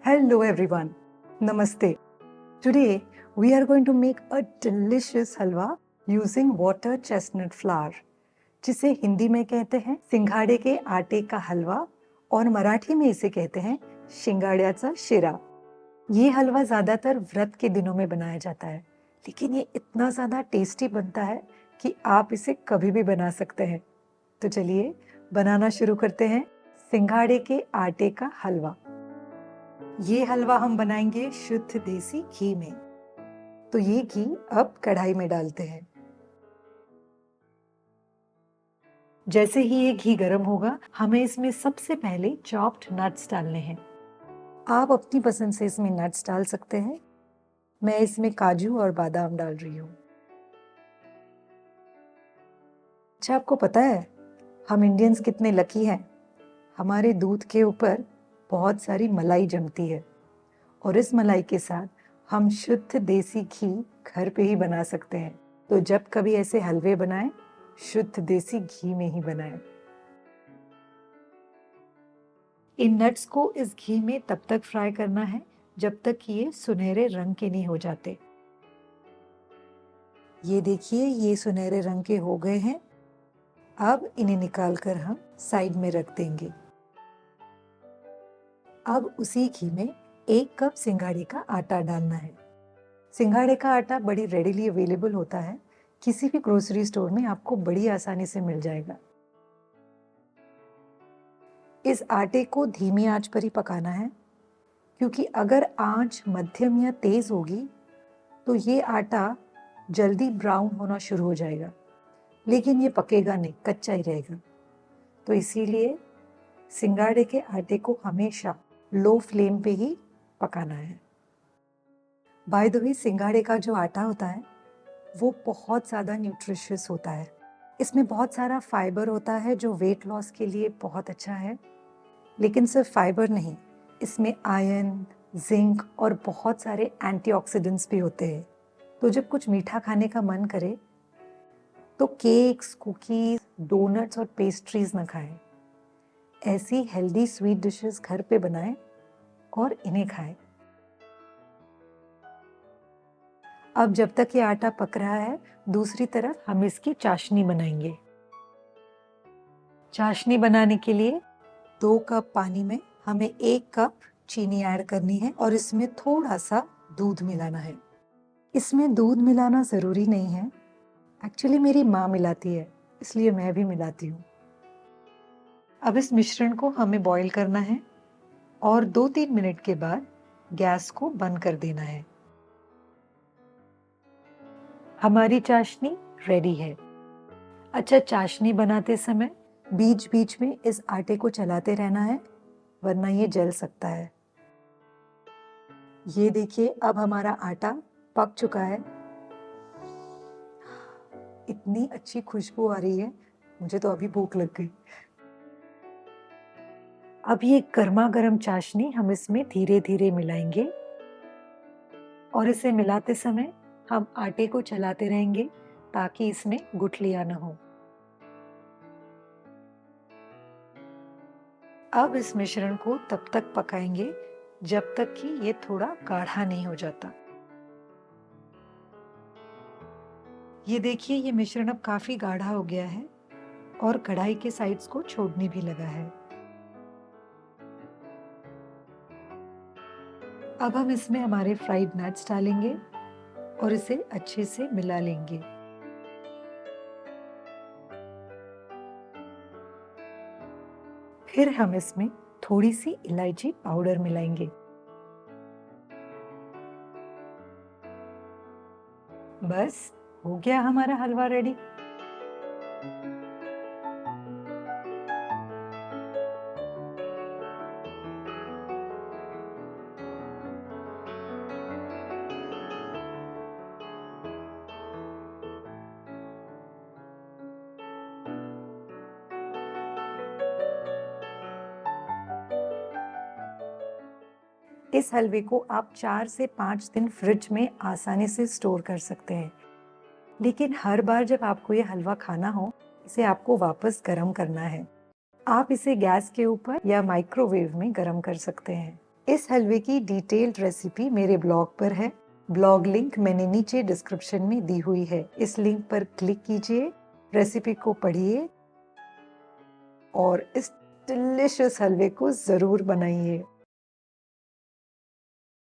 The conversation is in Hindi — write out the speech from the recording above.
Hello everyone. Namaste. Today we are going to make a delicious halwa using water chestnut flour, जिसे हिंदी में कहते हैं सिंघाड़े के आटे का हलवा और मराठी में इसे कहते हैं शिंगाड्याचा शिरा। ये हलवा ज़्यादातर व्रत के दिनों में बनाया जाता है, लेकिन ये इतना ज़्यादा टेस्टी बनता है कि आप इसे कभी भी बना सकते हैं। तो चलिए बनाना शुरू करते हैं सिंघाड़े के आटे का हलवा। ये हलवा हम बनाएंगे शुद्ध देसी घी में। तो ये घी अब कढ़ाई में डालते हैं। जैसे ही ये घी गर्म होगा, हमें इसमें सबसे पहले चॉप्ड नट्स डालने हैं। आप अपनी पसंद से इसमें नट्स डाल सकते हैं। मैं इसमें काजू और बादाम डाल रही हूँ। अच्छा, आपको पता है हम इंडियंस कितने लकी हैं? हमारे दूध के ऊपर बहुत सारी मलाई जमती है और इस मलाई के साथ हम शुद्ध देसी घी घर पे ही बना सकते हैं। तो जब कभी ऐसे हलवे बनाएं, शुद्ध देसी घी में ही बनाएं। इन नट्स को इस घी में तब तक फ्राई करना है जब तक कि ये सुनहरे रंग के नहीं हो जाते। ये देखिए, ये सुनहरे रंग के हो गए हैं। अब इन्हें निकालकर हम साइड में रख देंगे। अब उसी घी में 1 कप सिंघाड़े का आटा डालना है। सिंघाड़े का आटा बड़ी रेडिली अवेलेबल होता है। किसी भी ग्रोसरी स्टोर में आपको बड़ी आसानी से मिल जाएगा। इस आटे को धीमी आंच पर ही पकाना है, क्योंकि अगर आंच मध्यम या तेज होगी तो ये आटा जल्दी ब्राउन होना शुरू हो जाएगा, लेकिन ये पकेगा नहीं, कच्चा ही रहेगा। तो इसीलिए सिंघाड़े के आटे को हमेशा लो फ्लेम पे ही पकाना है। बाय द वे, सिंघाड़े का जो आटा होता है वो बहुत ज़्यादा न्यूट्रिशियस होता है। इसमें बहुत सारा फाइबर होता है जो वेट लॉस के लिए बहुत अच्छा है। लेकिन सिर्फ फाइबर नहीं, इसमें आयरन, जिंक और बहुत सारे एंटीऑक्सीडेंट्स भी होते हैं। तो जब कुछ मीठा खाने का मन करे तो केक्स, कुकीज, डोनट्स और पेस्ट्रीज न खाएं। ऐसी हेल्दी स्वीट डिशेस घर पे बनाएं और इन्हें खाएं। अब जब तक ये आटा पक रहा है, दूसरी तरफ हम इसकी चाशनी बनाएंगे। चाशनी बनाने के लिए 2 कप पानी में हमें 1 कप चीनी ऐड करनी है और इसमें थोड़ा सा दूध मिलाना है। इसमें दूध मिलाना ज़रूरी नहीं है। एक्चुअली मेरी माँ मिलाती है, इसलिए मैं भी मिलाती हूँ। अब इस मिश्रण को हमें बॉईल करना है और 2-3 मिनट के बाद गैस को बंद कर देना है। हमारी चाशनी रेडी है। अच्छा, चाशनी बनाते समय बीच बीच में इस आटे को चलाते रहना है, वरना ये जल सकता है। ये देखिए, अब हमारा आटा पक चुका है। इतनी अच्छी खुशबू आ रही है, मुझे तो अभी भूख लग गई। अब ये गर्मा गर्म चाशनी हम इसमें धीरे धीरे मिलाएंगे और इसे मिलाते समय हम आटे को चलाते रहेंगे ताकि इसमें गुठलियां न हो। अब इस मिश्रण को तब तक पकाएंगे जब तक कि ये थोड़ा गाढ़ा नहीं हो जाता। ये देखिए, ये मिश्रण अब काफी गाढ़ा हो गया है और कढ़ाई के साइड्स को छोड़ने भी लगा है। अब हम इसमें हमारे फ्राइड नट्स डालेंगे और इसे अच्छे से मिला लेंगे। फिर हम इसमें थोड़ी सी इलायची पाउडर मिलाएंगे। बस हो गया हमारा हलवा रेडी। इस हलवे को आप 4 से 5 दिन फ्रिज में आसानी से स्टोर कर सकते हैं। लेकिन हर बार जब आपको ये हलवा खाना हो, इसे आपको वापस गर्म करना है। आप इसे गैस के ऊपर या माइक्रोवेव में गर्म कर सकते हैं। इस हलवे की डिटेल्ड रेसिपी मेरे ब्लॉग पर है। ब्लॉग लिंक मैंने नीचे डिस्क्रिप्शन में दी हुई है। इस लिंक पर क्लिक कीजिए, रेसिपी को पढ़िए और इस डिलिशियस हलवे को ज़रूर बनाइए।